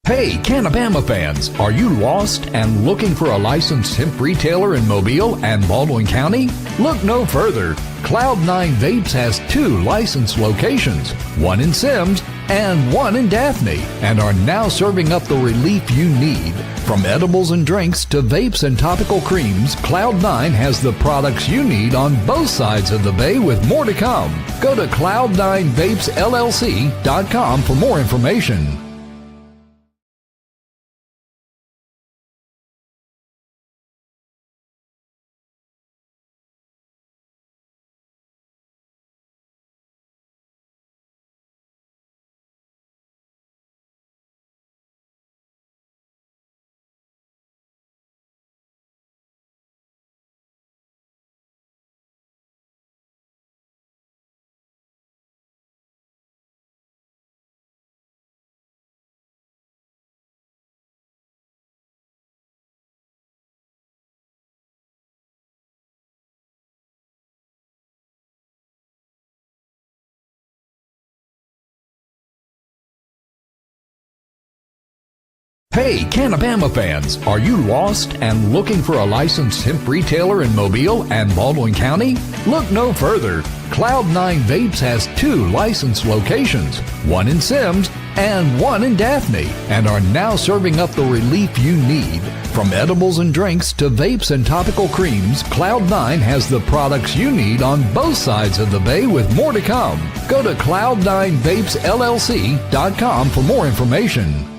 Hey, Cannabama fans, are you lost and looking for a licensed hemp retailer in Mobile and Baldwin County? Look no further. Cloud9 Vapes has 2 licensed locations, one in Sims and one in Daphne, and are now serving up the relief you need. From edibles and drinks to vapes and topical creams, Cloud9 has the products you need on both sides of the bay with more to come. Go to cloud9vapesllc.com for more information. Hey, Cannabama fans, are you lost and looking for a licensed hemp retailer in Mobile and Baldwin County? Look no further. Cloud9 Vapes has 2 licensed locations, one in Sims and one in Daphne, and are now serving up the relief you need. From edibles and drinks to vapes and topical creams, Cloud9 has the products you need on both sides of the bay with more to come. Go to cloud9vapesllc.com for more information.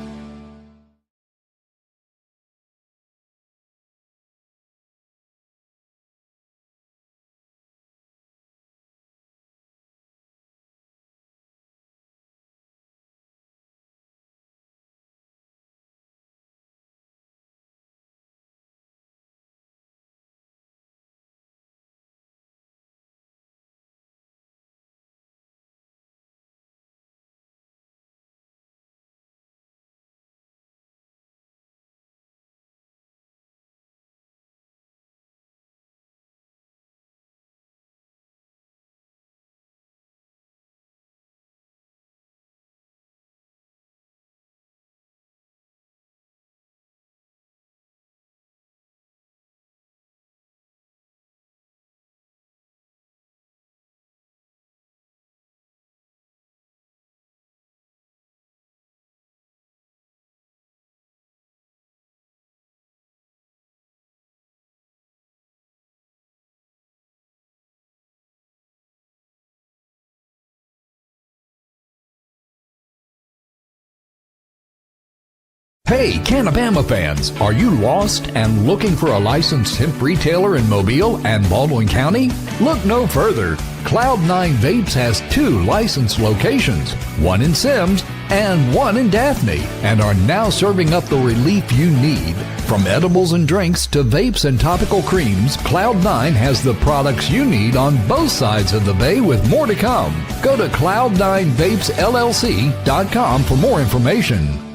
Hey, Cannabama fans, are you lost and looking for a licensed hemp retailer in Mobile and Baldwin County? Look no further. Cloud9 Vapes has 2 licensed locations, one in Sims and one in Daphne, and are now serving up the relief you need. From edibles and drinks to vapes and topical creams, Cloud9 has the products you need on both sides of the bay with more to come. Go to cloud9vapesllc.com for more information.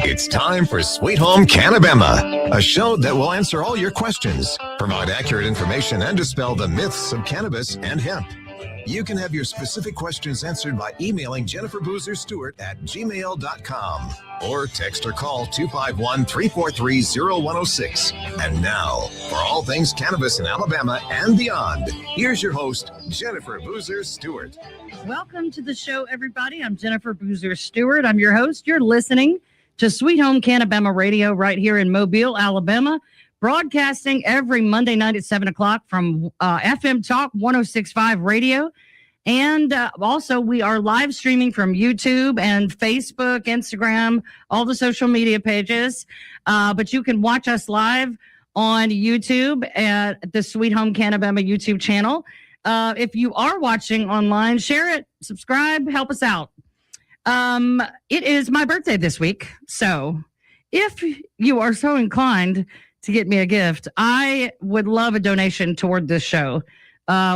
It's time for Sweet Home Cannabema, a show that will answer all your questions, provide accurate information, and dispel the myths of cannabis and hemp. You can have your specific questions answered by emailing Jennifer Boozer Stewart at gmail.com or text or call 251-343-0106. And now, for all things cannabis in Alabama and beyond, here's your host, Jennifer Boozer Stewart. Welcome to the show, everybody. I'm Jennifer Boozer Stewart. I'm your host. You're listening to Sweet Home Cannabema Radio right here in Mobile, Alabama, broadcasting every Monday night at 7 o'clock from FM Talk 106.5 Radio. And also, we are live streaming from YouTube and Facebook, Instagram, all the social media pages. But you can watch us live on YouTube at the Sweet Home Cannabema YouTube channel. If you are watching online, share it, subscribe, help us out. It is my birthday this week. So if you are so inclined to get me a gift, I would love a donation toward this show.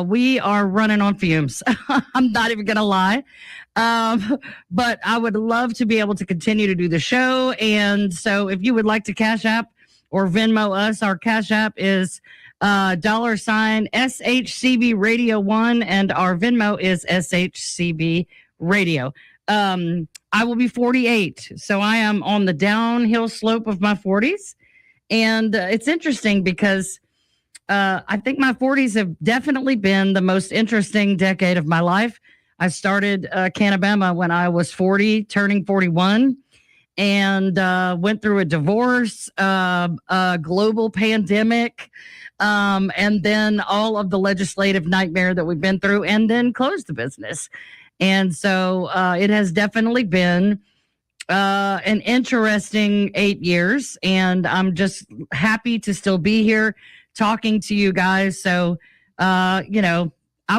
We are running on fumes. I'm not even going to lie. But I would love to be able to continue to do the show. And so if you would like to Cash App or Venmo us, our Cash App is $SHCB Radio 1, and our Venmo is SHCB Radio. I will be 48, so I am on the downhill slope of my 40s. And it's interesting because I think my 40s have definitely been the most interesting decade of my life. I started Cannabema when I was 40, turning 41, and went through a divorce, a global pandemic, and then all of the legislative nightmare that we've been through, and then closed the business. And so it has definitely been an interesting 8 years, and I'm just happy to still be here talking to you guys. So, I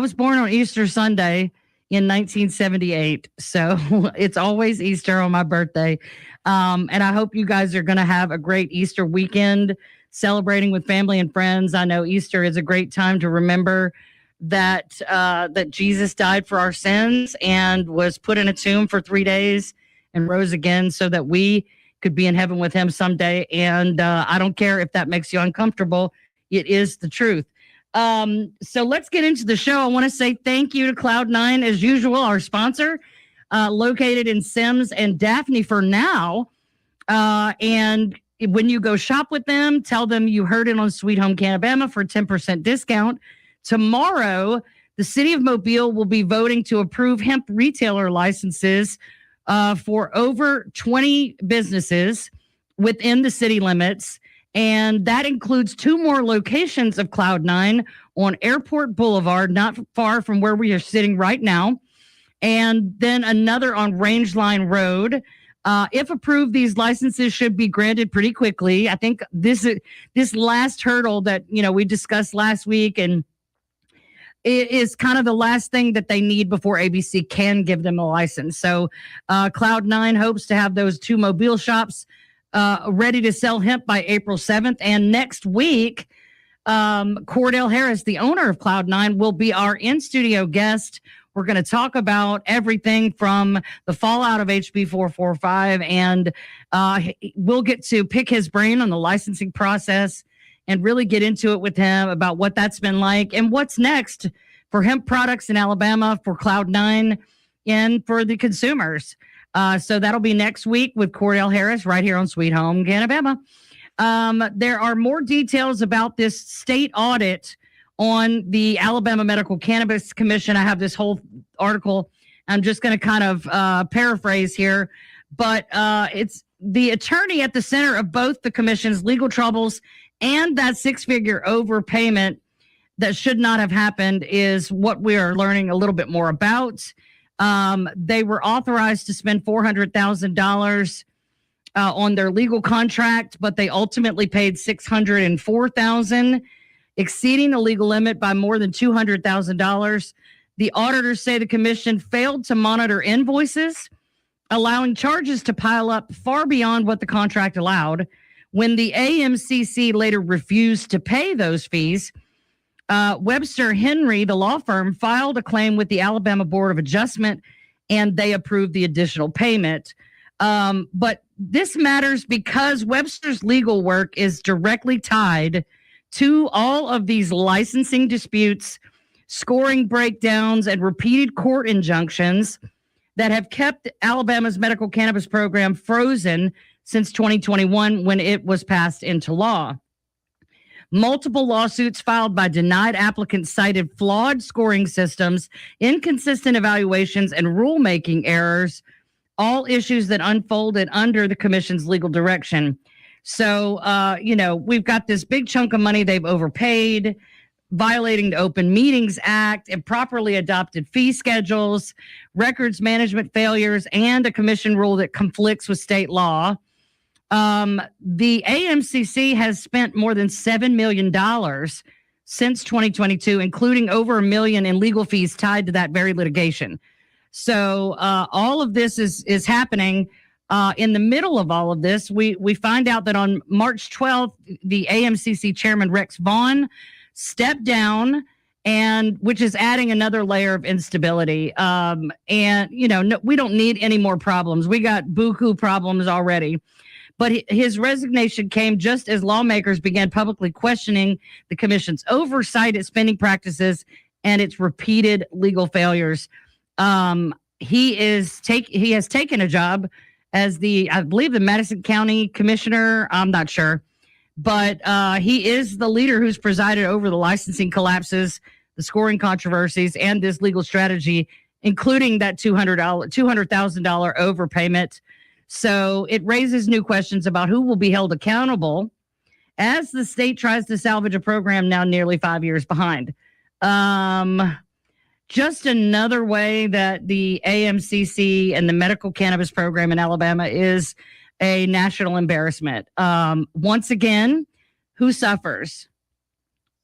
was born on Easter Sunday in 1978, so it's always Easter on my birthday. And I hope you guys are going to have a great Easter weekend celebrating with family and friends. I know Easter is a great time to remember that Jesus died for our sins and was put in a tomb for 3 days and rose again so that we could be in heaven with him someday. And I don't care if that makes you uncomfortable. It is the truth. So let's get into the show. I want to say thank you to Cloud9, as usual, our sponsor, located in Sims and Daphne for now. And when you go shop with them, tell them you heard it on Sweet Home Cannabema for a 10% discount. Tomorrow, the city of Mobile will be voting to approve hemp retailer licenses for over 20 businesses within the city limits. And that includes 2 more locations of Cloud9 on Airport Boulevard, not far from where we are sitting right now. And then another on Rangeline Road. If approved, these licenses should be granted pretty quickly. I think this last hurdle that, we discussed last week, and it is kind of the last thing that they need before ABC can give them a license. So Cloud9 hopes to have those 2 Mobile shops ready to sell hemp by April 7th. And next week, Cordell Harris, the owner of Cloud9, will be our in-studio guest. We're going to talk about everything from the fallout of HB 445, and we'll get to pick his brain on the licensing process and really get into it with him about what that's been like and what's next for hemp products in Alabama, for Cloud9, and for the consumers. So that'll be next week with Cordell Harris right here on Sweet Home Cannabema. There are more details about this state audit on the Alabama Medical Cannabis Commission. I have this whole article. I'm just going to kind of paraphrase here, but it's the attorney at the center of both the commission's legal troubles and that 6-figure overpayment that should not have happened is what we are learning a little bit more about. They were authorized to spend $400,000 on their legal contract, but they ultimately paid $604,000, exceeding the legal limit by more than $200,000. The auditors say the commission failed to monitor invoices, allowing charges to pile up far beyond what the contract allowed. When the AMCC later refused to pay those fees, Webster Henry, the law firm, filed a claim with the Alabama Board of Adjustment, and they approved the additional payment. But this matters because Webster's legal work is directly tied to all of these licensing disputes, scoring breakdowns, and repeated court injunctions that have kept Alabama's medical cannabis program frozen since 2021 when it was passed into law. Multiple lawsuits filed by denied applicants cited flawed scoring systems, inconsistent evaluations, and rulemaking errors, all issues that unfolded under the commission's legal direction. So, we've got this big chunk of money they've overpaid, violating the Open Meetings Act, improperly adopted fee schedules, records management failures, and a commission rule that conflicts with state law. The AMCC has spent more than $7 million since 2022, including over $1 million in legal fees tied to that very litigation. So all of this is happening. In the middle of all of this, we find out that on March 12th, the AMCC chairman, Rex Vaughn, stepped down, and which is adding another layer of instability. No, we don't need any more problems. We got buku problems already. But his resignation came just as lawmakers began publicly questioning the commission's oversight, its spending practices, and its repeated legal failures. He has taken a job as I believe the Madison County Commissioner. I'm not sure, but he is the leader who's presided over the licensing collapses, the scoring controversies, and this legal strategy, including that $200,000 overpayment. So it raises new questions about who will be held accountable as the state tries to salvage a program now nearly 5 years behind. Just another way that the AMCC and the medical cannabis program in Alabama is a national embarrassment. Once again, who suffers?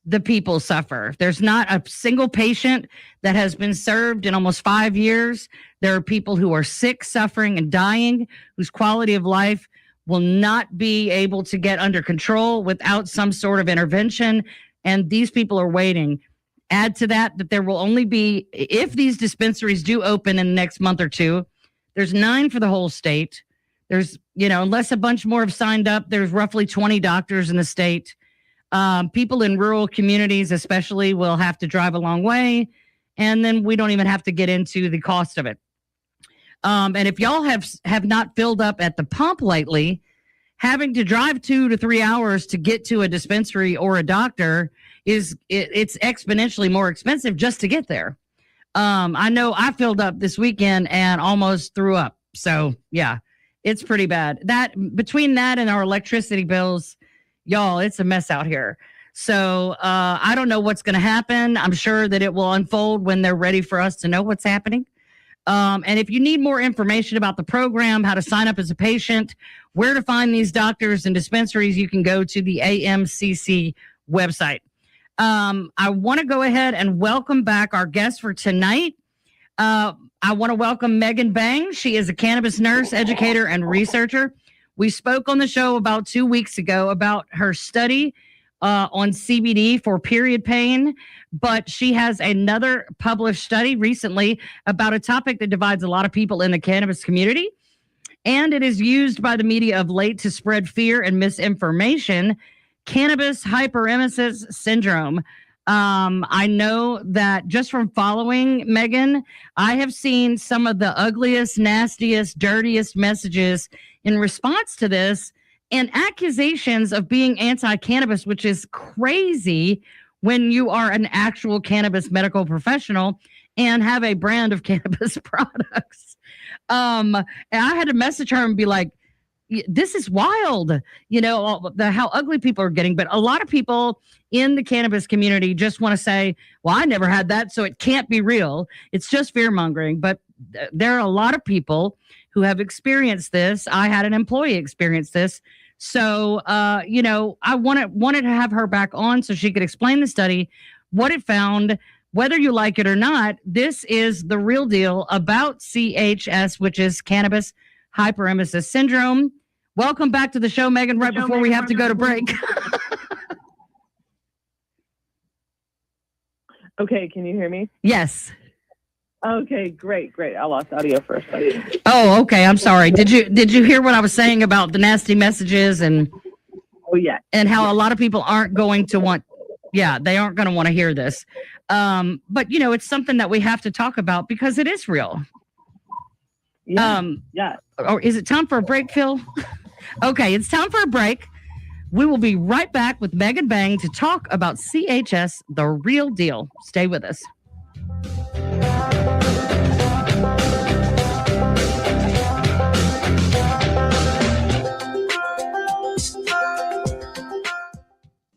The people suffer. There's not a single patient that has been served in almost 5 years. There are people who are sick, suffering, and dying, whose quality of life will not be able to get under control without some sort of intervention. And these people are waiting. Add to that there will only be, if these dispensaries do open in the next month or two, there's 9 for the whole state. There's, unless a bunch more have signed up, there's roughly 20 doctors in the state. People in rural communities especially will have to drive a long way, and then we don't even have to get into the cost of it. And if y'all have not filled up at the pump lately, having to drive 2 to 3 hours to get to a dispensary or a doctor it's exponentially more expensive just to get there. I know I filled up this weekend and almost threw up. So yeah, it's pretty bad. That between that and our electricity bills, y'all, it's a mess out here. So I don't know what's going to happen. I'm sure that it will unfold when they're ready for us to know what's happening. And if you need more information about the program, how to sign up as a patient, where to find these doctors and dispensaries, you can go to the AMCC website. I want to go ahead and welcome back our guest for tonight. I want to welcome Mbengue. She is a cannabis nurse, educator, and researcher. We spoke on the show about 2 weeks ago about her study on CBD for period pain, but she has another published study recently about a topic that divides a lot of people in the cannabis community, and it is used by the media of late to spread fear and misinformation. Cannabis Hyperemesis Syndrome. I know that just from following Megan, I have seen some of the ugliest, nastiest, dirtiest messages in response to this and accusations of being anti-cannabis, which is crazy when you are an actual cannabis medical professional and have a brand of cannabis products. And I had to message her and be like, this is wild, how ugly people are getting. But a lot of people in the cannabis community just want to say, well, I never had that, so it can't be real. It's just fear mongering. But there are a lot of people who have experienced this. I had an employee experience this. So, I wanted to have her back on so she could explain the study, what it found, whether you like it or not. This is the real deal about CHS, which is Cannabis Hyperemesis Syndrome. Welcome back to the show, Megan, right before we have to go to break. Okay, can you hear me? Yes. Okay, great. I lost audio for a second. Oh, okay. I'm sorry. Did you hear what I was saying about the nasty messages and Oh, yeah. and how a lot of people aren't going to want, they aren't going to want to hear this. But it's something that we have to talk about because it is real. Yeah. Or is it time for a break, Phil? Okay, it's time for a break. We will be right back with Meg and Bang to talk about CHS, the real deal. Stay with us.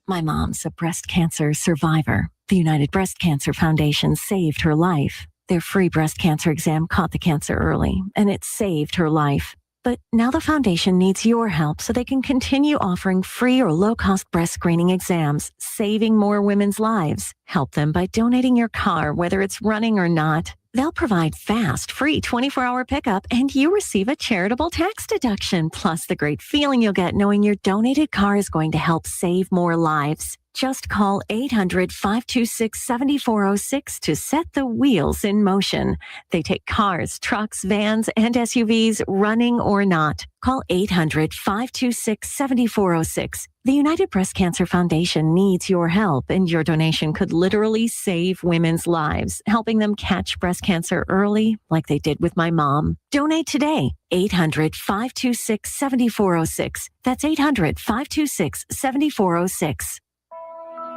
My mom's a breast cancer survivor. The United Breast Cancer Foundation saved her life. Their free breast cancer exam caught the cancer early, and it saved her life. But now the foundation needs your help so they can continue offering free or low-cost breast screening exams, saving more women's lives. Help them by donating your car, whether it's running or not. They'll provide fast, free 24-hour pickup, and you receive a charitable tax deduction, plus the great feeling you'll get knowing your donated car is going to help save more lives. Just call 800-526-7406 to set the wheels in motion. They take cars, trucks, vans, and SUVs, running or not. Call 800-526-7406. The United Breast Cancer Foundation needs your help, and your donation could literally save women's lives, helping them catch breast cancer early, like they did with my mom. Donate today. 800-526-7406. That's 800-526-7406.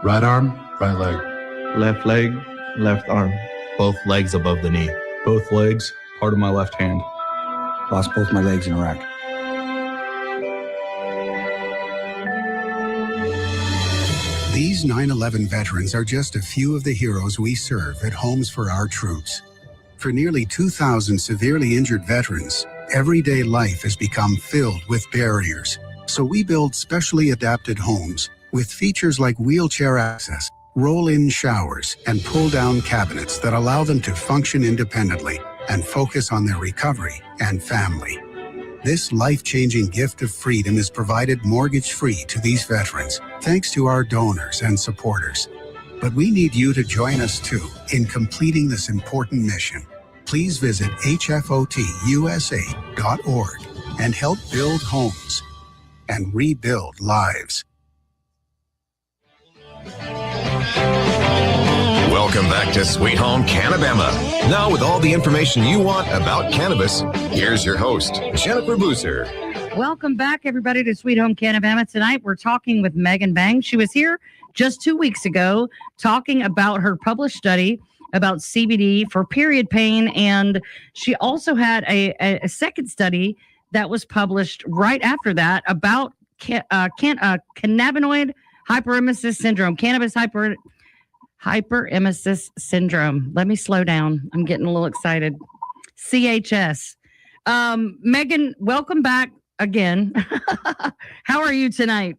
Right arm, right leg. Left leg, left arm. Both legs above the knee. Both legs, part of my left hand. Lost both my legs in Iraq. These 9/11 veterans are just a few of the heroes we serve at Homes for Our Troops. For nearly 2,000 severely injured veterans, everyday life has become filled with barriers. So we build specially adapted homes with features like wheelchair access, roll-in showers, and pull-down cabinets that allow them to function independently and focus on their recovery and family. This life-changing gift of freedom is provided mortgage-free to these veterans, thanks to our donors and supporters. But we need you to join us too in completing this important mission. Please visit hfotusa.org and help build homes and rebuild lives. Welcome back to Sweet Home Cannabama. Now with all the information you want about cannabis, here's your host, Jennifer Boozer. Welcome back, everybody, to Sweet Home Cannabama. Tonight, we're talking with Meg and Bang. She was here just 2 weeks ago talking about her published study about CBD for period pain, and she also had a second study that was published right after that about cannabinoid hyperemesis syndrome, cannabis hyperemesis syndrome. Let me slow down. I'm getting a little excited. CHS. Megan, welcome back again. How are you tonight?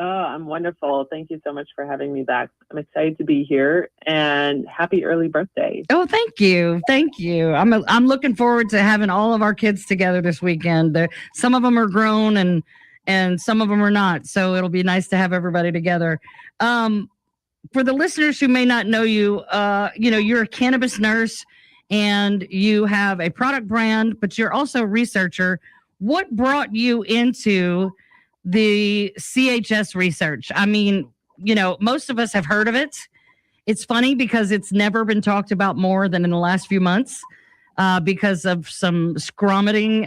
Oh, I'm wonderful. Thank you so much for having me back. I'm excited to be here, and happy early birthday. Oh, thank you. Thank you. I'm looking forward to having all of our kids together this weekend. Some of them are grown and some of them are not. So it'll be nice to have everybody together. For the listeners who may not know you, you're a cannabis nurse and you have a product brand, but you're also a researcher. What brought you into the CHS research? I mean, most of us have heard of it. It's funny because it's never been talked about more than in the last few months because of some scromiting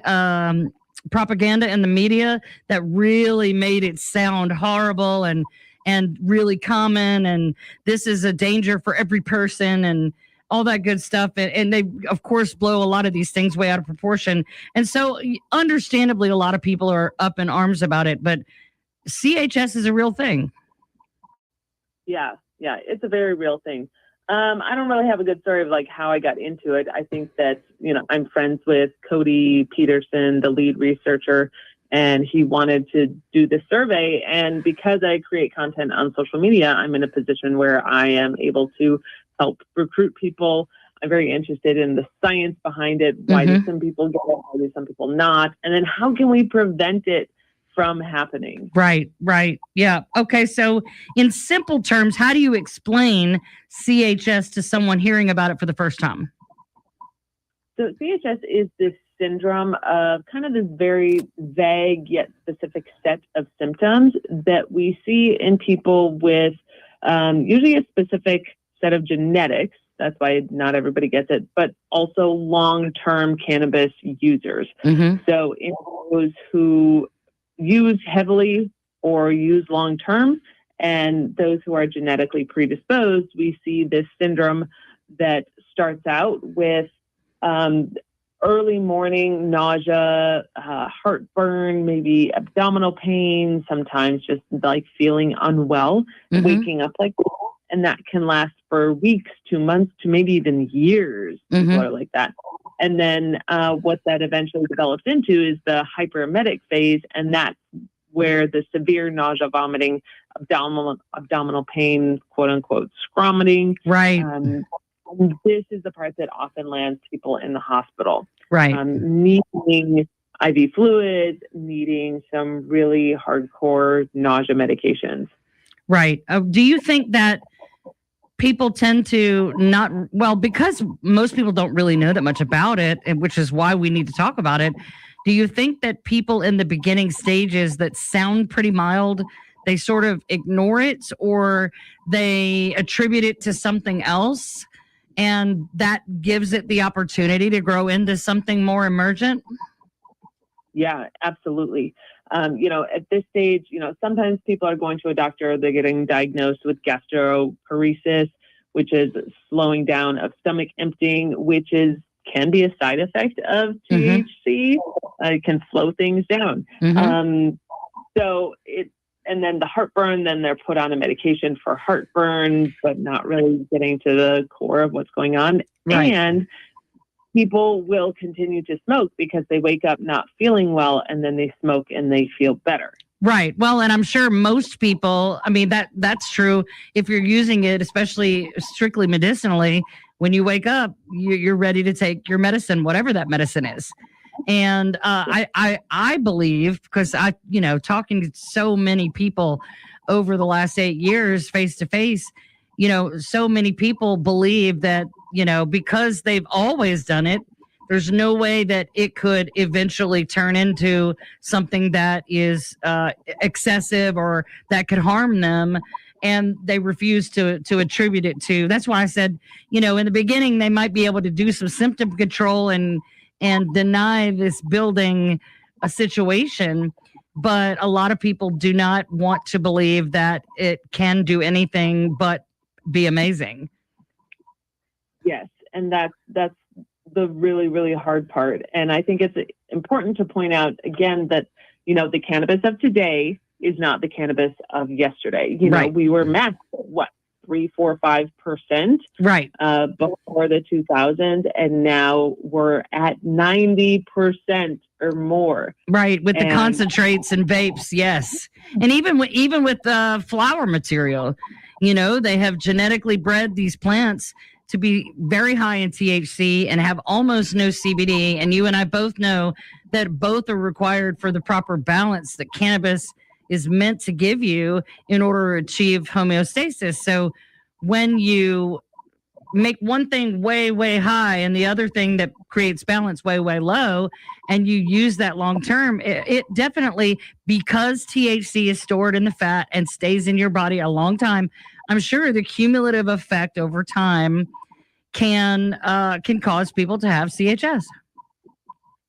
propaganda in the media that really made it sound horrible and really common, and this is a danger for every person and all that good stuff. And they, of course, blow a lot of these things way out of proportion. And so understandably, a lot of people are up in arms about it, but CHS is a real thing. Yeah, it's a very real thing. I don't really have a good story of like how I got into it. I think that, I'm friends with Cody Peterson, the lead researcher, and he wanted to do this survey. And because I create content on social media, I'm in a position where I am able to help recruit people. I'm very interested in the science behind it. Why do some people get it? Why do some people not? And then how can we prevent it from happening. Right. Yeah. Okay. So in simple terms, how do you explain CHS to someone hearing about it for the first time? So CHS is this syndrome of kind of this very vague yet specific set of symptoms that we see in people with usually a specific set of genetics. That's why not everybody gets it, but also long-term cannabis users. Mm-hmm. So in those who use heavily or use long-term, and those who are genetically predisposed, we see this syndrome that starts out with early morning nausea, heartburn, maybe abdominal pain, sometimes just like feeling unwell, Mm-hmm. waking up like that. And that can last for weeks to months to maybe even years. Mm-hmm. People are like that. And then what that eventually develops into is the hyperemetic phase. And that's where the severe nausea, vomiting, abdominal pain, quote unquote, scromiting. Right. This is the part that often lands people in the hospital. Right. Needing IV fluids, needing some really hardcore nausea medications. Right. Do you think that people tend to not, well, because most people don't really know that much about it, and which is why we need to talk about it. Do you think that people in the beginning stages that sound pretty mild, they sort of ignore it, or they attribute it to something else, and that gives it the opportunity to grow into something more emergent? Yeah, absolutely. At this stage, sometimes people are going to a doctor, they're getting diagnosed with gastroparesis, which is slowing down of stomach emptying, which can be a side effect of THC. It can slow things down. Mm-hmm. And then the heartburn, then they're put on a medication for heartburn, but not really getting to the core of what's going on. Right. And people will continue to smoke because they wake up not feeling well, and then they smoke and they feel better. Right. Well, and I'm sure most people, I mean, that's true. If you're using it, especially strictly medicinally, when you wake up, you're ready to take your medicine, whatever that medicine is. And I believe, because talking to so many people over the last 8 years face to face, so many people believe that, because they've always done it, there's no way that it could eventually turn into something that is excessive or that could harm them. And they refuse to attribute it to. That's why I said, in the beginning, they might be able to do some symptom control and deny this building a situation. But a lot of people do not want to believe that it can do anything but be amazing. Yes. And that's the really, really hard part. And I think it's important to point out again that, the cannabis of today is not the cannabis of yesterday. Right. We were mapped at 3, 4, 5%. Right. Before the 2000s, and now we're at 90% or more. Right, with the concentrates and vapes, yes. And even with flower material, they have genetically bred these plants to be very high in THC and have almost no CBD. And you and I both know that both are required for the proper balance that cannabis is meant to give you in order to achieve homeostasis. So when you make one thing way, way high and the other thing that creates balance way, way low, and you use that long term, it definitely, because THC is stored in the fat and stays in your body a long time, I'm sure the cumulative effect over time can cause people to have CHS.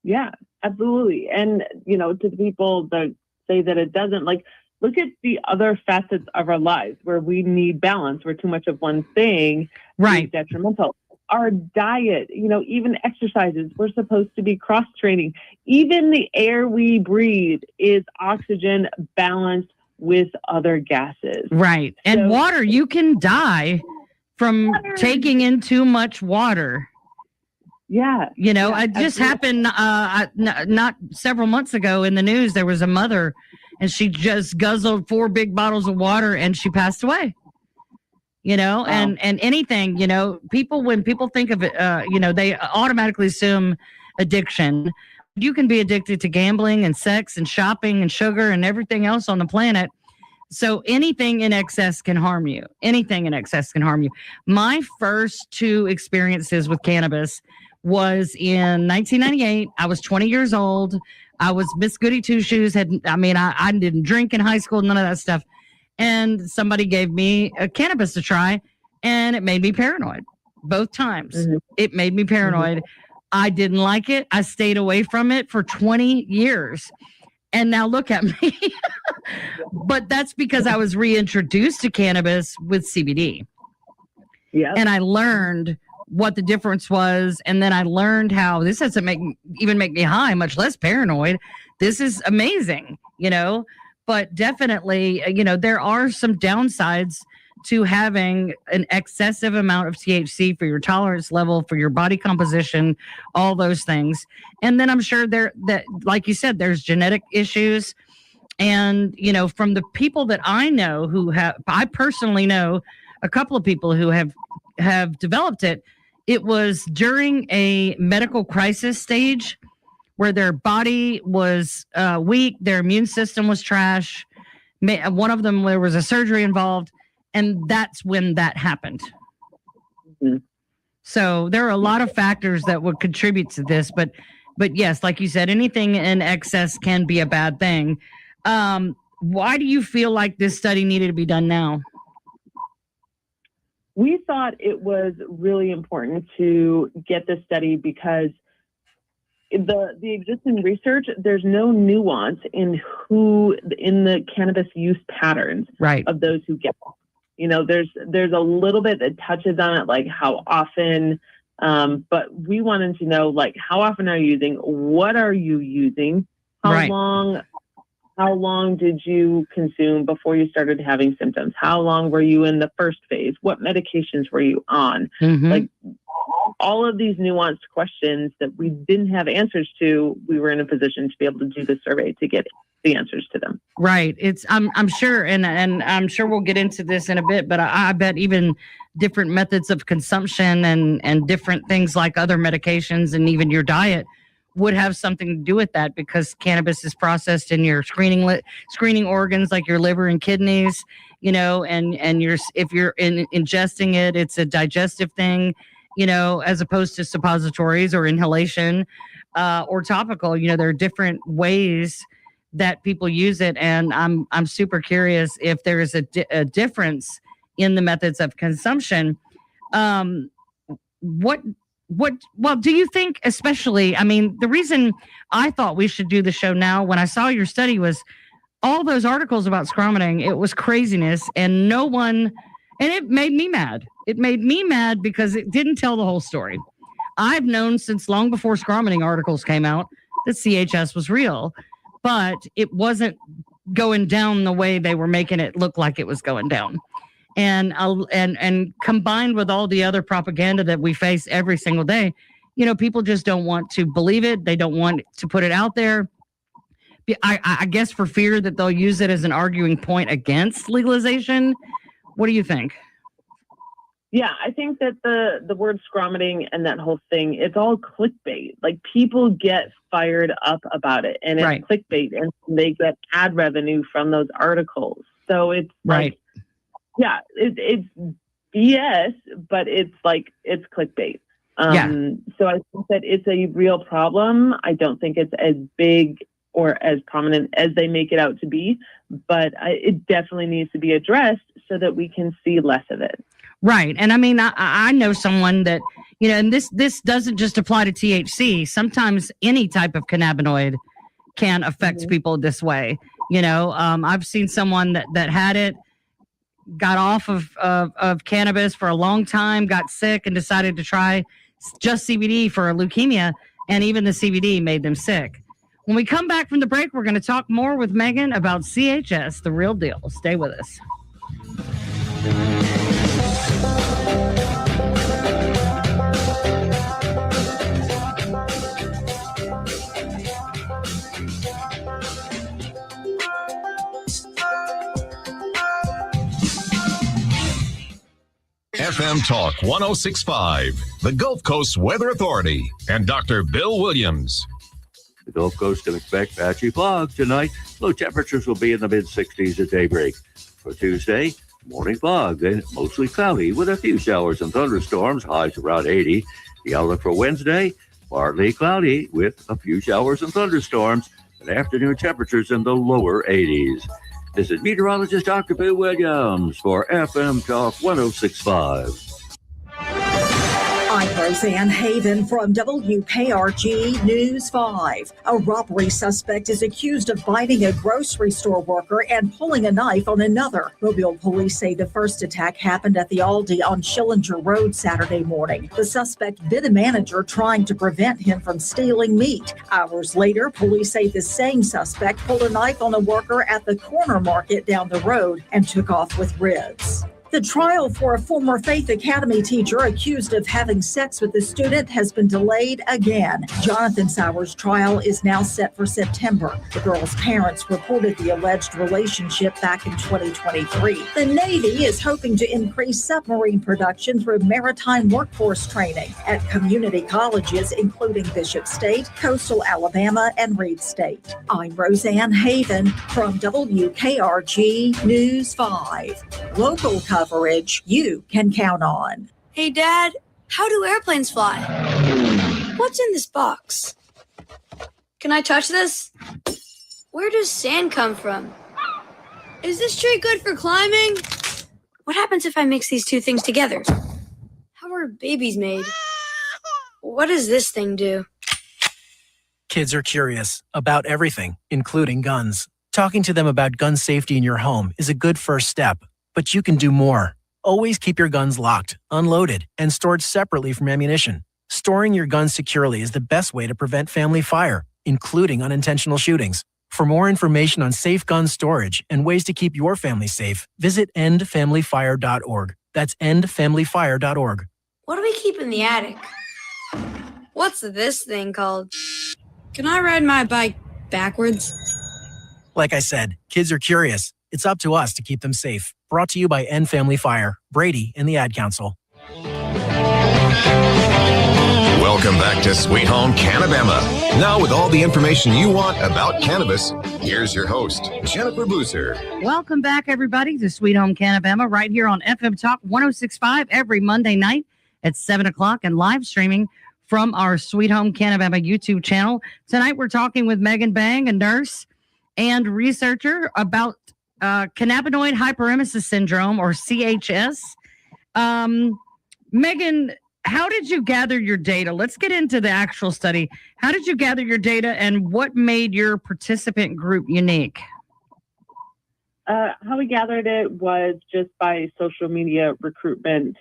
Yeah, absolutely. And, to the people that say that it doesn't, look at the other facets of our lives where we need balance, where too much of one thing is detrimental. Our diet, even exercises, we're supposed to be cross-training. Even the air we breathe is oxygen balanced with other gases. Right. And water, you can die from taking in too much water. Yeah. It just happened not several months ago in the news. There was a mother and she just guzzled 4 big bottles of water and she passed away. Wow. and anything, when people think of it, they automatically assume addiction. You can be addicted to gambling and sex and shopping and sugar and everything else on the planet. So anything in excess can harm you. Anything in excess can harm you. My first 2 experiences with cannabis was in 1998. I was 20 years old. I was Miss Goody Two Shoes. I didn't drink in high school, none of that stuff. And somebody gave me a cannabis to try, and it made me paranoid. Both times. Mm-hmm. It made me paranoid. Mm-hmm. I didn't like it. I stayed away from it for 20 years. And now look at me. But that's because I was reintroduced to cannabis with CBD. Yeah. And I learned what the difference was. And then I learned how this doesn't even make me high, much less paranoid. This is amazing, but definitely, there are some downsides to having an excessive amount of THC for your tolerance level, for your body composition, all those things. And then I'm sure that, like you said, there's genetic issues. And, from the people that I know I personally know a couple of people who have developed it. It was during a medical crisis stage where their body was weak, their immune system was trash. One of them, there was a surgery involved. And that's when that happened. Mm-hmm. So there are a lot of factors that would contribute to this, but yes, like you said, anything in excess can be a bad thing. Why do you feel like this study needed to be done now? We thought it was really important to get this study because the existing research, there's no nuance in the cannabis use patterns of those who get it. There's a little bit that touches on it, like how often, but we wanted to know, like, how often are you using? What are you using? How long did you consume before you started having symptoms? How long were you in the first phase? What medications were you on? Mm-hmm. Like all of these nuanced questions that we didn't have answers to, we were in a position to be able to do the survey to get the answers to them. Right. I'm sure, and I'm sure we'll get into this in a bit, but I bet even different methods of consumption and different things like other medications and even your diet would have something to do with that, because cannabis is processed in your screening organs like your liver and kidneys, and if you're ingesting it, it's a digestive thing, as opposed to suppositories or inhalation or topical. There are different ways that people use it, and I'm super curious if there is a difference in the methods of consumption. Well, do you think, especially, the reason I thought we should do the show now when I saw your study was all those articles about scrometing. It was craziness, and it made me mad. It made me mad because it didn't tell the whole story. I've known since long before scrometing articles came out that CHS was real, but it wasn't going down the way they were making it look like it was going down. And combined with all the other propaganda that we face every single day, people just don't want to believe it. They don't want to put it out there. I guess for fear that they'll use it as an arguing point against legalization. What do you think? Yeah, I think that the word scrometing and that whole thing, it's all clickbait. Like, people get fired up about it, and it's clickbait, and they get ad revenue from those articles. So it's like, yeah, it's BS, but it's clickbait. So I think that it's a real problem. I don't think it's as big or as prominent as they make it out to be, but it definitely needs to be addressed so that we can see less of it. Right. And I know someone that, and this doesn't just apply to THC. Sometimes any type of cannabinoid can affect people this way. I've seen someone that had it, got off of cannabis for a long time, got sick, and decided to try just CBD for a leukemia, and even the CBD made them sick. When we come back from the break, we're going to talk more with Megan about CHS, the real deal. Stay with us. FM Talk 1065, the Gulf Coast Weather Authority, and Dr. Bill Williams. The Gulf Coast can expect patchy fog tonight. Low temperatures will be in the mid-60s at daybreak. For Tuesday, morning fog, then mostly cloudy with a few showers and thunderstorms, highs around 80. The outlook for Wednesday, partly cloudy with a few showers and thunderstorms, and afternoon temperatures in the lower 80s. This is meteorologist Dr. Boo Williams for FM Talk 106.5. I'm Roseanne Haven from WKRG News 5. A robbery suspect is accused of biting a grocery store worker and pulling a knife on another. Mobile police say the first attack happened at the Aldi on Schillinger Road Saturday morning. The suspect bit a manager trying to prevent him from stealing meat. Hours later, police say the same suspect pulled a knife on a worker at the corner market down the road and took off with ribs. The trial for a former Faith Academy teacher accused of having sex with a student has been delayed again. Jonathan Sauer's trial is now set for September. The girl's parents reported the alleged relationship back in 2023. The Navy is hoping to increase submarine production through maritime workforce training at community colleges, including Bishop State, Coastal Alabama, and Reed State. I'm Roseanne Haven from WKRG News 5. Local coverage you can count on. Hey, Dad, how do airplanes fly? What's in this box? Can I touch this? Where does sand come from? Is this tree good for climbing? What happens if I mix these two things together? How are babies made? What does this thing do? Kids are curious about everything, including guns. Talking to them about gun safety in your home is a good first step. But you can do more. Always keep your guns locked, unloaded, and stored separately from ammunition. Storing your guns securely is the best way to prevent family fire, including unintentional shootings. For more information on safe gun storage and ways to keep your family safe, visit endfamilyfire.org. That's endfamilyfire.org. What do we keep in the attic? What's this thing called? Can I ride my bike backwards? Like I said, kids are curious. It's up to us to keep them safe. Brought to you by End Family Fire, Brady, and the Ad Council. Welcome back to Sweet Home Cannabama. Now with all the information you want about cannabis, here's your host, Jennifer Boozer. Welcome back, everybody, to Sweet Home Cannabama right here on FM Talk 106.5 every Monday night at 7 o'clock and live streaming from our Sweet Home Cannabama YouTube channel. Tonight, we're talking with Mbengue, a nurse and researcher about cannabinoid hyperemesis syndrome, or CHS. Megan, how did you gather your data? Let's get into the actual study. How did you gather your data, and what made your participant group unique? How we gathered it was just by social media recruitment.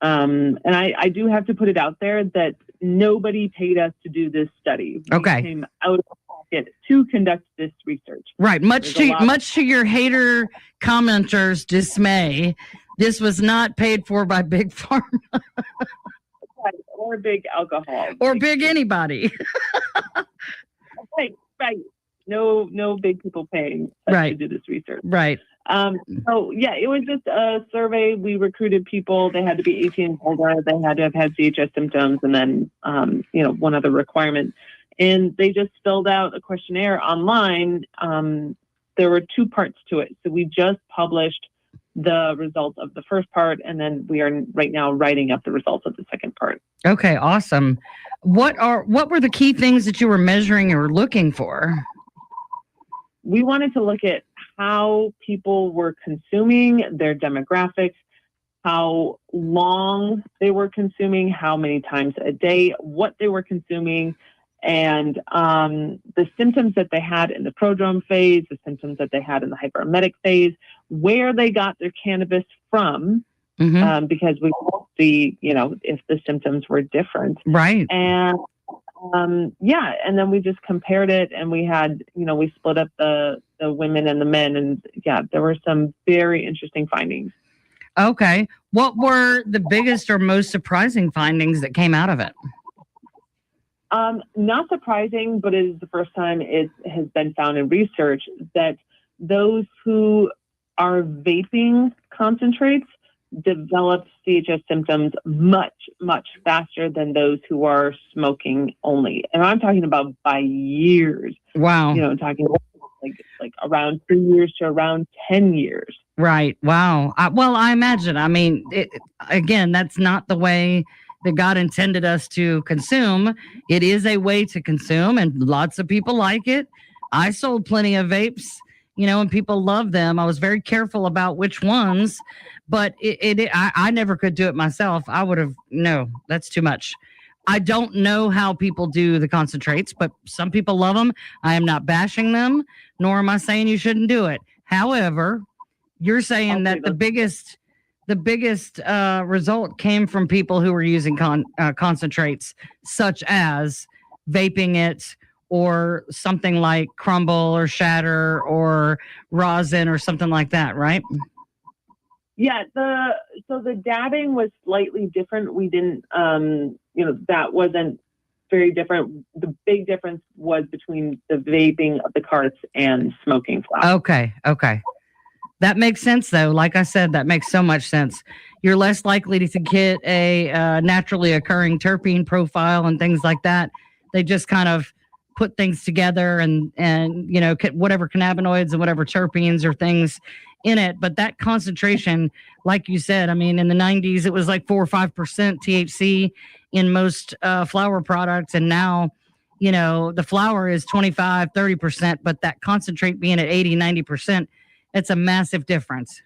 And I do have to put it out there that nobody paid us to do this study. We came out of pocket to conduct this research. Right. Much to your hater commenters' dismay, this was not paid for by Big Pharma. Or big alcohol. Or big anybody. Right. No big people paying us to do this research. Right. So yeah, it was just a survey. We recruited people. They had to be 18 and older. They had to have had CHS symptoms, and then one other requirement. And they just filled out a questionnaire online. There were two parts to it. So we just published the results of the first part, and then we are right now writing up the results of the second part. Okay, awesome. What were the key things that you were measuring or looking for? We wanted to look at how people were consuming, their demographics, how long they were consuming, how many times a day, what they were consuming, and the symptoms that they had in the prodrome phase, the symptoms that they had in the hyperemetic phase, where they got their cannabis from, because we won't see, if the symptoms were different. Right. And and then we just compared it, and we had, we split up the women and the men, and there were some very interesting findings. Okay. What were the biggest or most surprising findings that came out of it? Not surprising, but it is the first time it has been found in research that those who are vaping concentrates develop CHS symptoms much, much faster than those who are smoking only. And I'm talking about by years. Wow. You know, talking like around 3 years to around 10 years. Right. Wow. I imagine. I mean, again, that's not the way that God intended us to consume. It is a way to consume, and lots of people like it. I sold plenty of vapes, you know, and people love them. I was very careful about which ones, but I never could do it myself. I would have, no, that's too much. I don't know how people do the concentrates, but some people love them. I am not bashing them, nor am I saying you shouldn't do it. However, you're saying that the biggest result came from people who were using concentrates, such as vaping it, or something like crumble or shatter or rosin or something like that, right? Yeah, the dabbing was slightly different. We didn't, that wasn't very different. The big difference was between the vaping of the carts and smoking flower. Okay. That makes sense, though. Like I said, that makes so much sense. You're less likely to get a naturally occurring terpene profile and things like that. They just kind of put things together and whatever cannabinoids and whatever terpenes or things in it. But that concentration, like you said, I mean, in the 90s, it was like 4 or 5% THC in most flower products. And now, you know, the flower is 25, 30%, but that concentrate being at 80, 90%, it's a massive difference.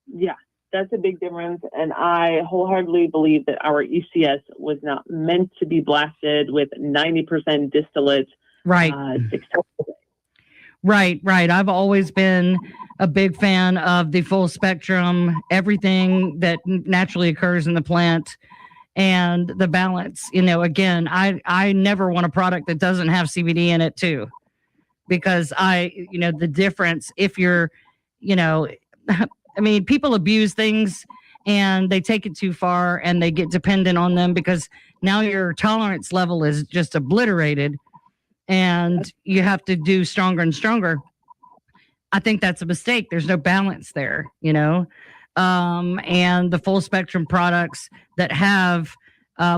Yeah, that's a big difference. And I wholeheartedly believe that our ECS was not meant to be blasted with 90% distillate. Right. 6 times a day. Right. I've always been a big fan of the full spectrum, everything that naturally occurs in the plant and the balance. You know, again, I never want a product that doesn't have CBD in it too, because the difference, if you're, I mean, people abuse things and they take it too far and they get dependent on them because now your tolerance level is just obliterated and you have to do stronger and stronger. I think that's a mistake. There's no balance there, and the full spectrum products that have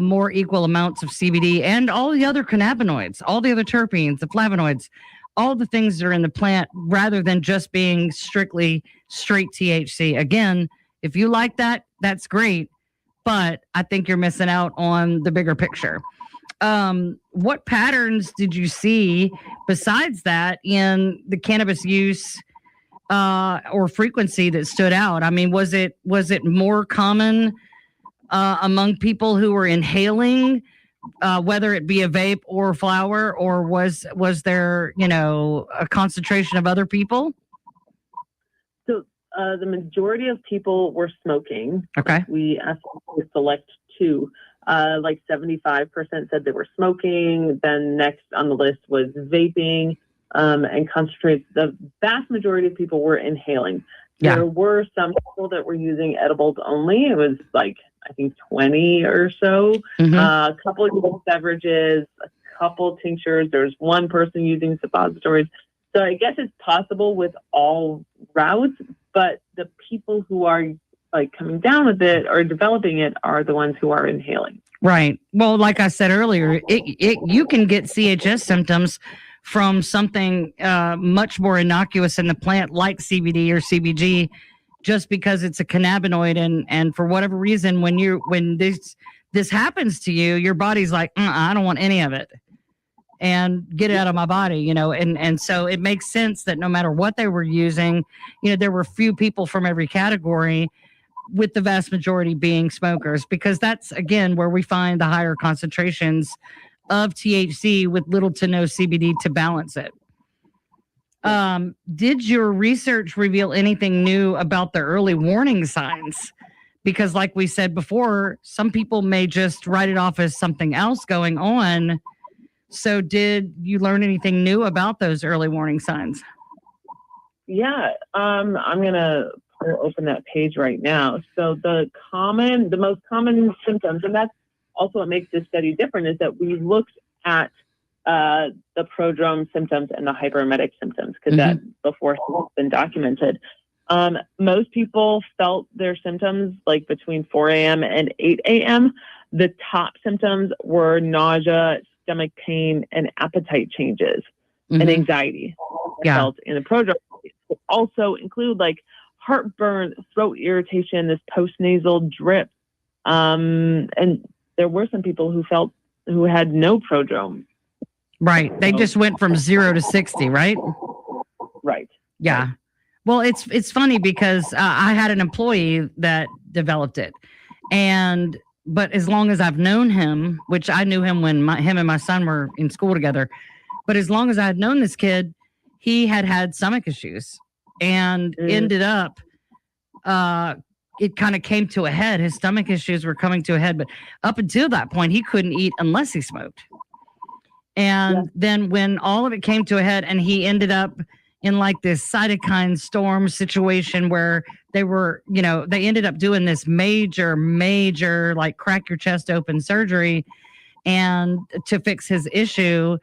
more equal amounts of CBD and all the other cannabinoids, all the other terpenes, the flavonoids, all the things that are in the plant, rather than just being strictly straight THC. Again, if you like that, that's great, but I think you're missing out on the bigger picture. What patterns did you see besides that in the cannabis use or frequency that stood out? I mean, was it more common among people who were inhaling, whether it be a vape or flower, or was there, a concentration of other people? So the majority of people were smoking. Okay. We asked them to select two. Like 75% said they were smoking. Then next on the list was vaping and concentrates. The vast majority of people were inhaling. Yeah. There were some people that were using edibles only. It was like, I think 20 or so. Mm-hmm. A couple of juice beverages, a couple tinctures. There's one person using suppositories. So I guess it's possible with all routes, but the people who are like coming down with it or developing it are the ones who are inhaling. Right. Well, like I said earlier, you can get CHS symptoms from something much more innocuous in the plant, like CBD or CBG, just because it's a cannabinoid, and for whatever reason, when this happens to you, your body's like, I don't want any of it, and get it out of my body, and so it makes sense that no matter what they were using, there were few people from every category, with the vast majority being smokers, because that's, again, where we find the higher concentrations of THC with little to no CBD to balance it. Did your research reveal anything new about the early warning signs? Because like we said before, some people may just write it off as something else going on. So did you learn anything new about those early warning signs? Yeah, I'm going to open that page right now. So the most common symptoms, and that's also what makes this study different, is that we looked at the prodrome symptoms and the hyperemetic symptoms, because that before has been documented. Most people felt their symptoms like between 4 a.m. and 8 a.m. The top symptoms were nausea, stomach pain, and appetite changes, and anxiety. Felt in the prodrome. It also include like heartburn, throat irritation, this postnasal drip, and there were some people who had no prodrome. Right. They just went from 0 to 60, right? Right. Yeah. Well, it's funny because I had an employee that developed it, but as long as I've known him, which I knew him when him and my son were in school together, but as long as I had known this kid, he had stomach issues and ended up, it kind of came to a head. His stomach issues were coming to a head, but up until that point, he couldn't eat unless he smoked. And then when all of it came to a head and he ended up in like this cytokine storm situation where they ended up doing this major, like crack your chest open surgery and to fix his issue.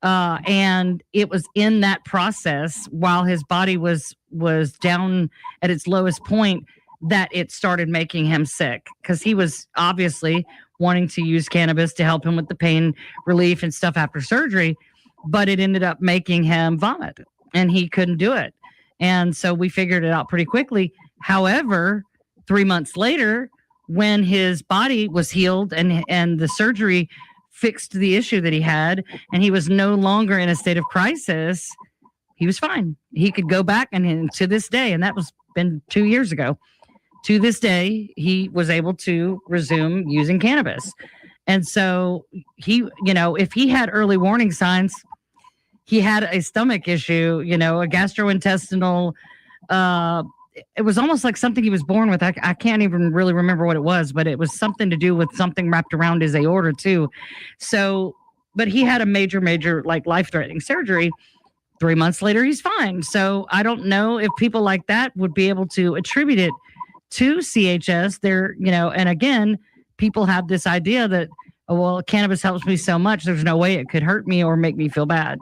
And it was in that process while his body was down at its lowest point that it started making him sick, because he was obviously wanting to use cannabis to help him with the pain relief and stuff after surgery, but it ended up making him vomit and he couldn't do it. And so we figured it out pretty quickly. However, 3 months later, when his body was healed and the surgery fixed the issue that he had, and he was no longer in a state of crisis, he was fine. He could go back, and to this day, and that was been 2 years ago, to this day, he was able to resume using cannabis. And so he, if he had early warning signs, he had a stomach issue, a gastrointestinal, it was almost like something he was born with. I can't even really remember what it was, but it was something to do with something wrapped around his aorta too. So, but he had a major, like life-threatening surgery. 3 months later, he's fine. So I don't know if people like that would be able to attribute it to CHS. And again, people have this idea that, oh, well, cannabis helps me so much, there's no way it could hurt me or make me feel bad.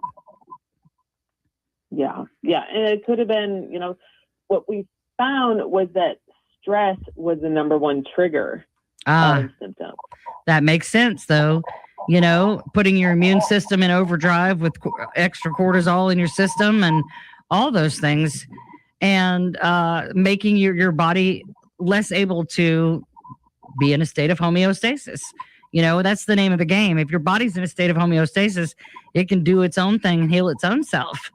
Yeah. And it could have been, what we found was that stress was the number one trigger of symptoms. That makes sense, though. Putting your immune system in overdrive with extra cortisol in your system and all those things, and making your body less able to be in a state of homeostasis. That's the name of the game. If your body's in a state of homeostasis, it can do its own thing and heal its own self.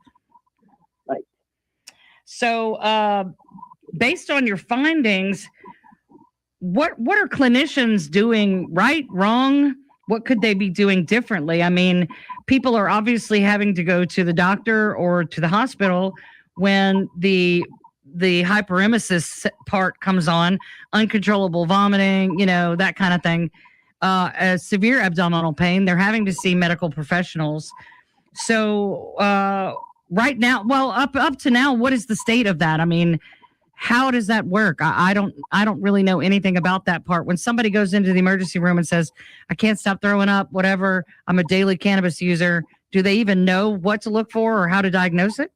Right. So, based on your findings, what are clinicians doing right, wrong? What could they be doing differently? I mean, people are obviously having to go to the doctor or to the hospital when the hyperemesis part comes on, uncontrollable vomiting, that kind of thing, severe abdominal pain. They're having to see medical professionals. So right now, well, up to now, what is the state of that? I mean, how does that work? I don't really know anything about that part. When somebody goes into the emergency room and says, I can't stop throwing up, whatever, I'm a daily cannabis user, do they even know what to look for or how to diagnose it?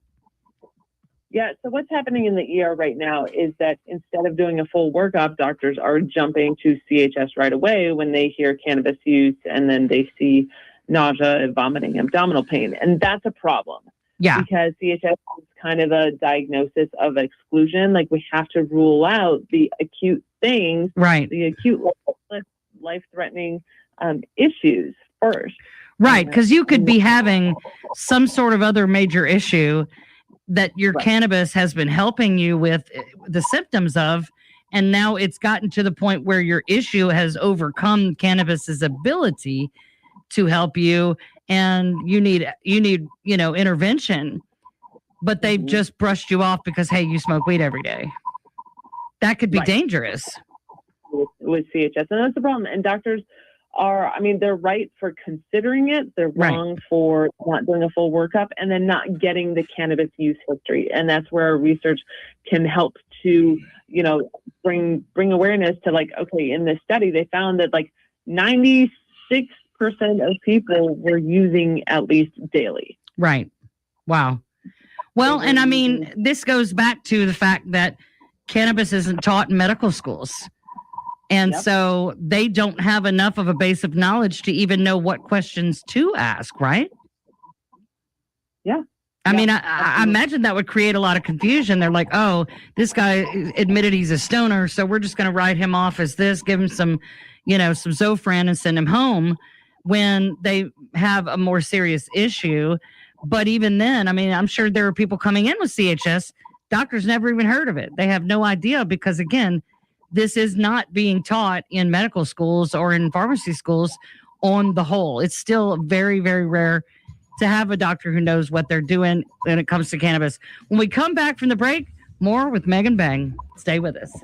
Yeah, so what's happening in the ER right now is that instead of doing a full workup, doctors are jumping to CHS right away when they hear cannabis use, and then they see nausea, vomiting, abdominal pain. And that's a problem. Yeah. Because CHS is kind of a diagnosis of exclusion. Like, we have to rule out the acute things, right? The acute life-threatening issues first. Right, because you could be having some sort of other major issue that your cannabis has been helping you with the symptoms of, and now it's gotten to the point where your issue has overcome cannabis's ability to help you, and you need intervention, but they've just brushed you off because, hey, you smoke weed every day. That could be dangerous with CHS, and that's the problem. And doctors they're right for considering it. They're wrong for not doing a full workup and then not getting the cannabis use history. And that's where our research can help to, bring awareness to, like, okay, in this study, they found that like 96% of people were using at least daily. Right. Wow. Well, and I mean, this goes back to the fact that cannabis isn't taught in medical schools. And so they don't have enough of a base of knowledge to even know what questions to ask, right? Yeah. I mean, I imagine that would create a lot of confusion. They're like, oh, this guy admitted he's a stoner, so we're just going to write him off as this, give him some, some Zofran and send him home, when they have a more serious issue. But even then, I mean, I'm sure there are people coming in with CHS. Doctors never even heard of it. They have no idea because, again, this is not being taught in medical schools or in pharmacy schools on the whole. It's still very, very rare to have a doctor who knows what they're doing when it comes to cannabis. When we come back from the break, more with Mbengue. Stay with us.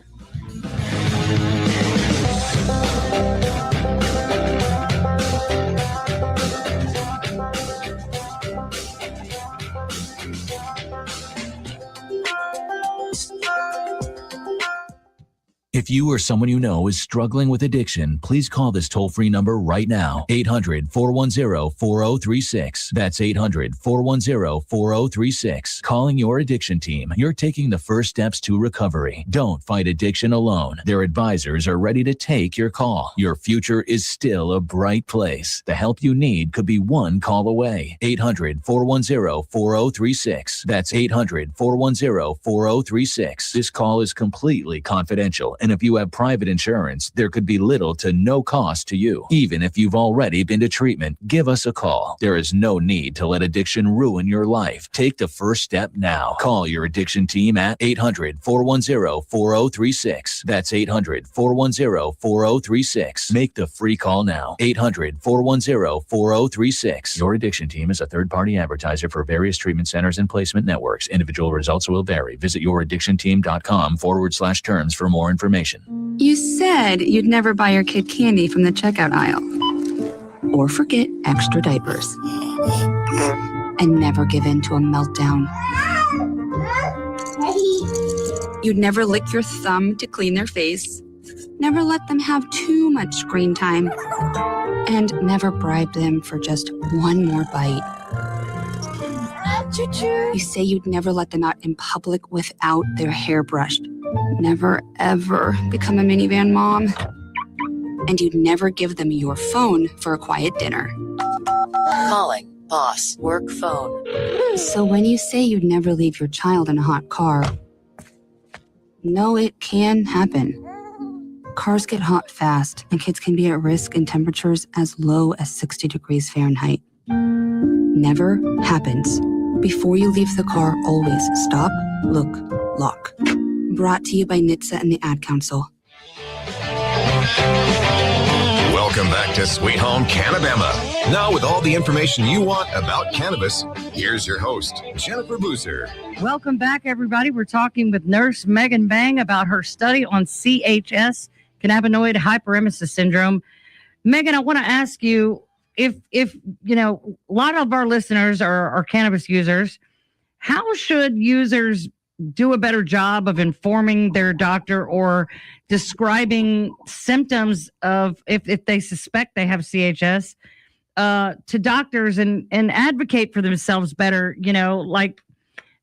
If you or someone you know is struggling with addiction, please call this toll-free number right now. 800-410-4036. That's 800-410-4036. Calling your addiction team. You're taking the first steps to recovery. Don't fight addiction alone. Their advisors are ready to take your call. Your future is still a bright place. The help you need could be one call away. 800-410-4036. That's 800-410-4036. This call is completely confidential. And if you have private insurance, there could be little to no cost to you. Even if you've already been to treatment, give us a call. There is no need to let addiction ruin your life. Take the first step now. Call your addiction team at 800-410-4036. That's 800-410-4036. Make the free call now. 800-410-4036. Your addiction team is a third-party advertiser for various treatment centers and placement networks. Individual results will vary. Visit youraddictionteam.com/terms for more information. You said you'd never buy your kid candy from the checkout aisle. Or forget extra diapers. And never give in to a meltdown. You'd never lick your thumb to clean their face. Never let them have too much screen time. And never bribe them for just one more bite. You say you'd never let them out in public without their hair brushed. Never, ever become a minivan mom. And you'd never give them your phone for a quiet dinner. Calling. Boss. Work phone. So when you say you'd never leave your child in a hot car, no, it can happen. Cars get hot fast, and kids can be at risk in temperatures as low as 60 degrees Fahrenheit. Never happens. Before you leave the car, always stop, look, lock. Brought to you by NHTSA and the Ad Council. Welcome back to Sweet Home Cannabama. Now with all the information you want about cannabis, here's your host, Jennifer Boozer. Welcome back, everybody. We're talking with nurse Mbengue about her study on CHS, Cannabinoid Hyperemesis Syndrome. Megan, I want to ask you, if a lot of our listeners are cannabis users, how should users do a better job of informing their doctor or describing symptoms of if they suspect they have CHS to doctors and advocate for themselves better? Like,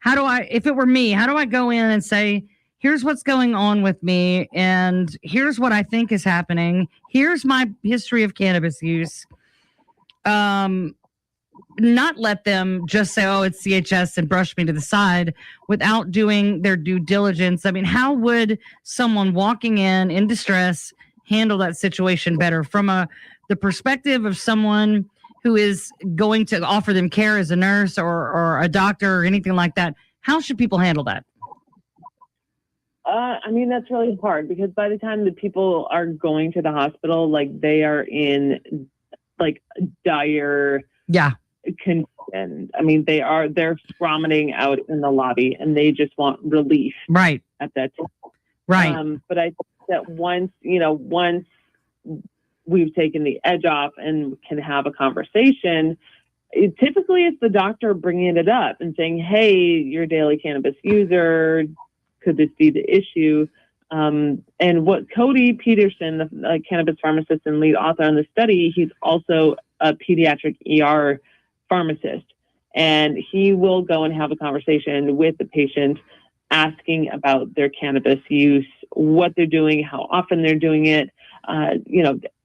if it were me, how do I go in and say, here's what's going on with me and here's what I think is happening. Here's my history of cannabis use. Not let them just say, oh, it's CHS and brush me to the side without doing their due diligence. I mean, how would someone walking in distress handle that situation better from the perspective of someone who is going to offer them care as a nurse or a doctor or anything like that? How should people handle that? I mean, that's really hard because by the time the people are going to the hospital, like they are in like dire condition. I mean, they're vomiting out in the lobby and they just want relief right at that time. Right. But I think that once we've taken the edge off and can have a conversation, typically it's the doctor bringing it up and saying, hey, you're a daily cannabis user. Could this be the issue? And what Cody Peterson, the cannabis pharmacist and lead author on the study, he's also a pediatric ER pharmacist. and he will go and have a conversation with the patient, asking about their cannabis use, what they're doing, how often they're doing it,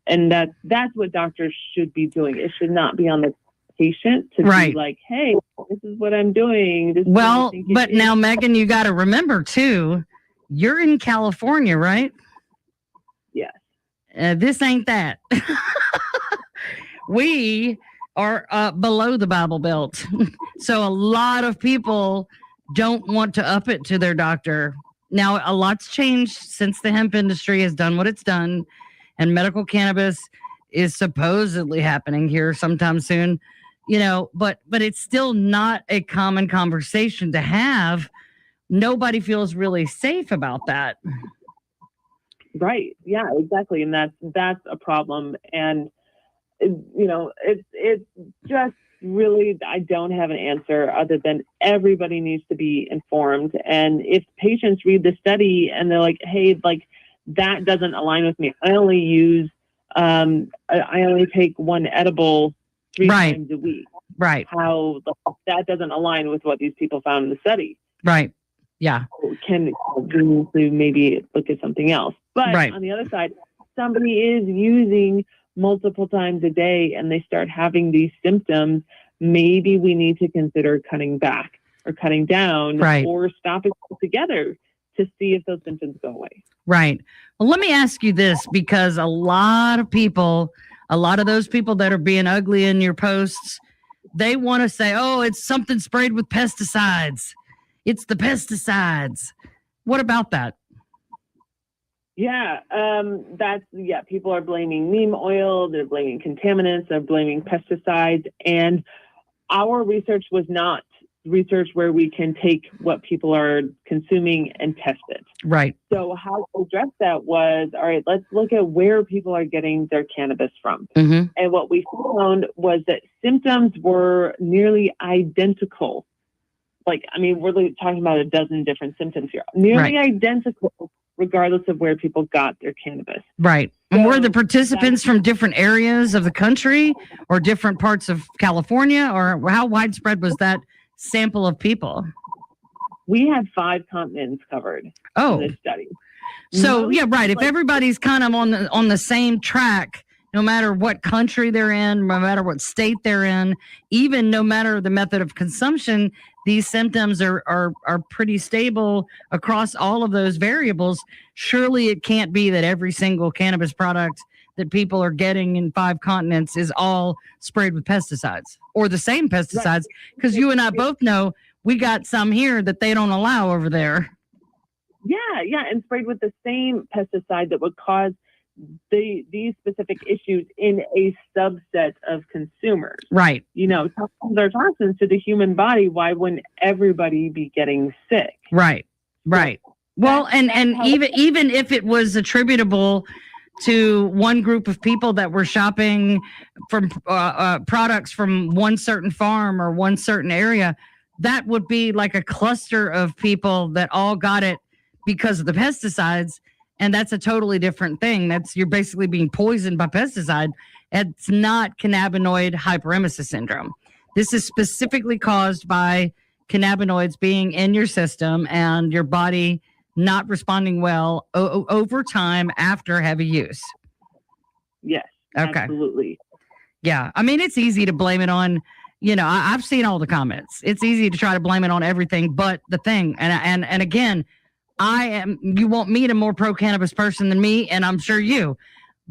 and that's what doctors should be doing. It should not be on the patient to be like, hey, this is what I'm doing. This well, but now, Megan, you got to remember too, you're in California, right? Yes. This ain't that. We are below the Bible Belt. So a lot of people don't want to up it to their doctor. Now, a lot's changed since the hemp industry has done what it's done, and medical cannabis is supposedly happening here sometime soon, but it's still not a common conversation to have. Nobody feels really safe about that. Right. Yeah, exactly. And that's a problem. And, it's just really, I don't have an answer other than everybody needs to be informed. And if patients read the study and they're like, hey, like that doesn't align with me. I only use, I only take one edible 3 times a week. Right. How that doesn't align with what these people found in the study. Right. Yeah. We need to maybe look at something else. But on the other side, somebody is using multiple times a day and they start having these symptoms. Maybe we need to consider cutting back or cutting down or stopping altogether to see if those symptoms go away. Right. Well, let me ask you this, because a lot of those people that are being ugly in your posts, they want to say, oh, it's something sprayed with pesticides. It's the pesticides. What about that? Yeah, people are blaming neem oil, they're blaming contaminants, they're blaming pesticides, and our research was not research where we can take what people are consuming and test it. Right. So how to address that was, all right, let's look at where people are getting their cannabis from. Mm-hmm. And what we found was that symptoms were nearly identical. We're talking about a dozen different symptoms here, nearly identical, regardless of where people got their cannabis. Right. And were the participants from different areas of the country or different parts of California, or how widespread was that sample of people? We had 5 continents covered in this study. So, if everybody's kind of on the same track, no matter what country they're in, no matter what state they're in, even no matter the method of consumption, these symptoms are pretty stable across all of those variables. Surely it can't be that every single cannabis product that people are getting in 5 continents is all sprayed with pesticides or the same pesticides, because you and I both know we got some here that they don't allow over there. Yeah, and sprayed with the same pesticide that would cause these specific issues in a subset of consumers. Right. Toxins are toxins to the human body. Why wouldn't everybody be getting sick? Right. Well, and even if it was attributable to one group of people that were shopping from products from one certain farm or one certain area, that would be like a cluster of people that all got it because of the pesticides. And that's a totally different thing. You're basically being poisoned by pesticide. It's not cannabinoid hyperemesis syndrome. This is specifically caused by cannabinoids being in your system and your body not responding well over time after heavy use. Yes, okay. Absolutely. Yeah. I mean, it's easy to blame it on, I've seen all the comments. It's easy to try to blame it on everything but the thing. And again, you won't meet a more pro-cannabis person than me, and I'm sure you,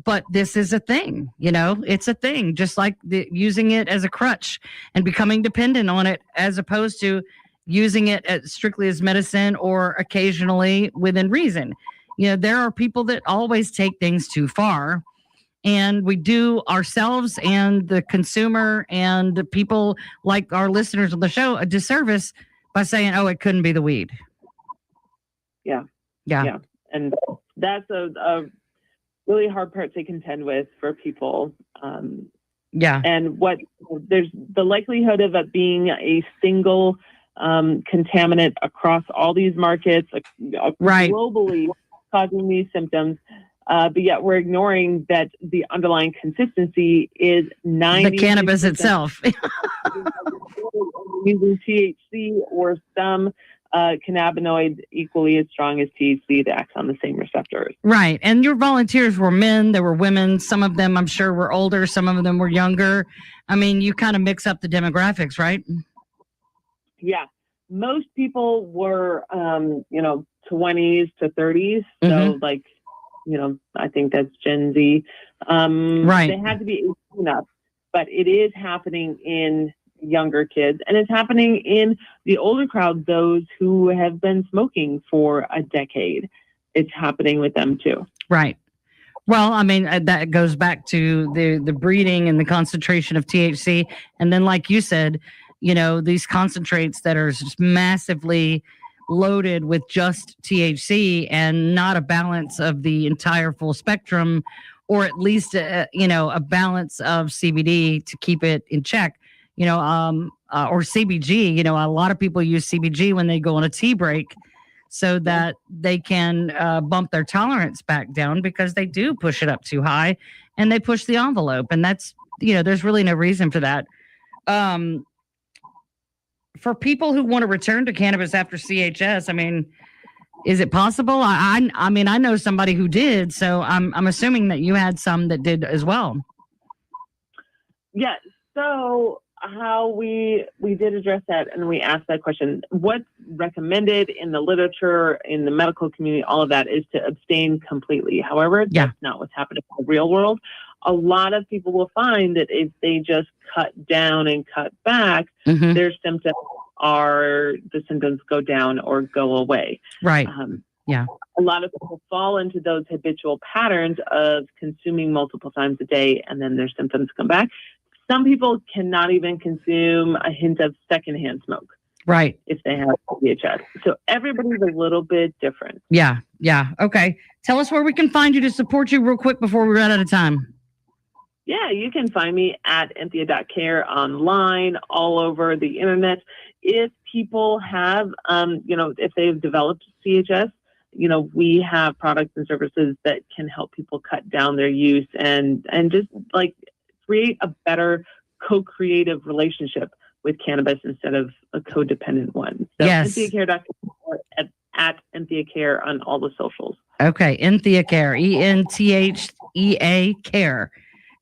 but this is a thing, it's a thing, just like using it as a crutch and becoming dependent on it, as opposed to using it strictly as medicine or occasionally within reason. There are people that always take things too far, and we do ourselves and the consumer and the people like our listeners on the show a disservice by saying, oh, it couldn't be the weed. Yeah. And that's a really hard part to contend with for people. And there's the likelihood of it being a single contaminant across all these markets, globally causing these symptoms. But yet we're ignoring that the underlying consistency is 90%. The cannabis itself. Using THC or some cannabinoids equally as strong as THC that acts on the same receptors. Right. And your volunteers were men, there were women. Some of them, I'm sure, were older. Some of them were younger. I mean, you kind of mix up the demographics, right? Yeah. Most people were, 20s to 30s. So, I think that's Gen Z. Right. They had to be 18 up, but it is happening in younger kids, and it's happening in the older crowd, those who have been smoking for a decade. It's happening with them too. Right. Well, I mean, that goes back to the breeding and the concentration of THC. And then, like you said, these concentrates that are just massively loaded with just THC and not a balance of the entire full spectrum, or at least, a balance of CBD to keep it in check. Or CBG, a lot of people use CBG when they go on a tea break so that they can bump their tolerance back down, because they do push it up too high and they push the envelope. And that's, there's really no reason for that. For people who want to return to cannabis after CHS, I mean, is it possible? I mean, I know somebody who did, so I'm assuming that you had some that did as well. Yeah. So how we did address that, and we asked that question. What's recommended in the literature, in the medical community, all of that is to abstain completely. However, that's not what's happening in the real world. A lot of people will find that if they just cut down and cut back, their symptoms go down or go away. Right. Yeah. A lot of people fall into those habitual patterns of consuming multiple times a day, and then their symptoms come back. Some people cannot even consume a hint of secondhand smoke. Right. If they have CHS. So everybody's a little bit different. Yeah. Yeah. Okay. Tell us where we can find you to support you real quick before we run out of time. Yeah, you can find me at enthia.care online, all over the internet. If people have, if they've developed CHS, we have products and services that can help people cut down their use and just create a better co-creative relationship with cannabis instead of a codependent one. So yes. EnthiaCare.com or at EnthiaCare on all the socials. Okay, EnthiaCare, ENTHEA Care.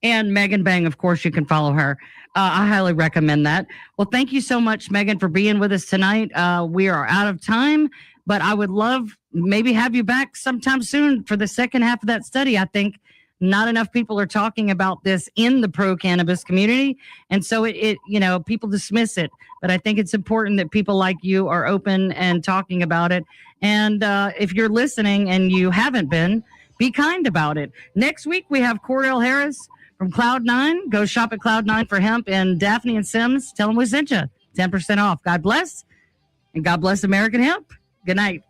And Megan Bang, of course, you can follow her. I highly recommend that. Well, thank you so much, Megan, for being with us tonight. We are out of time, but I would love maybe have you back sometime soon for the second half of that study. I think not enough people are talking about this in the pro-cannabis community. And so it people dismiss it. But I think it's important that people like you are open and talking about it. And if you're listening and you haven't been, be kind about it. Next week, we have Cordell Harris from Cloud9. Go shop at Cloud9 for hemp. And Daphne and Sims, tell them we sent you 10% off. God bless. And God bless American hemp. Good night.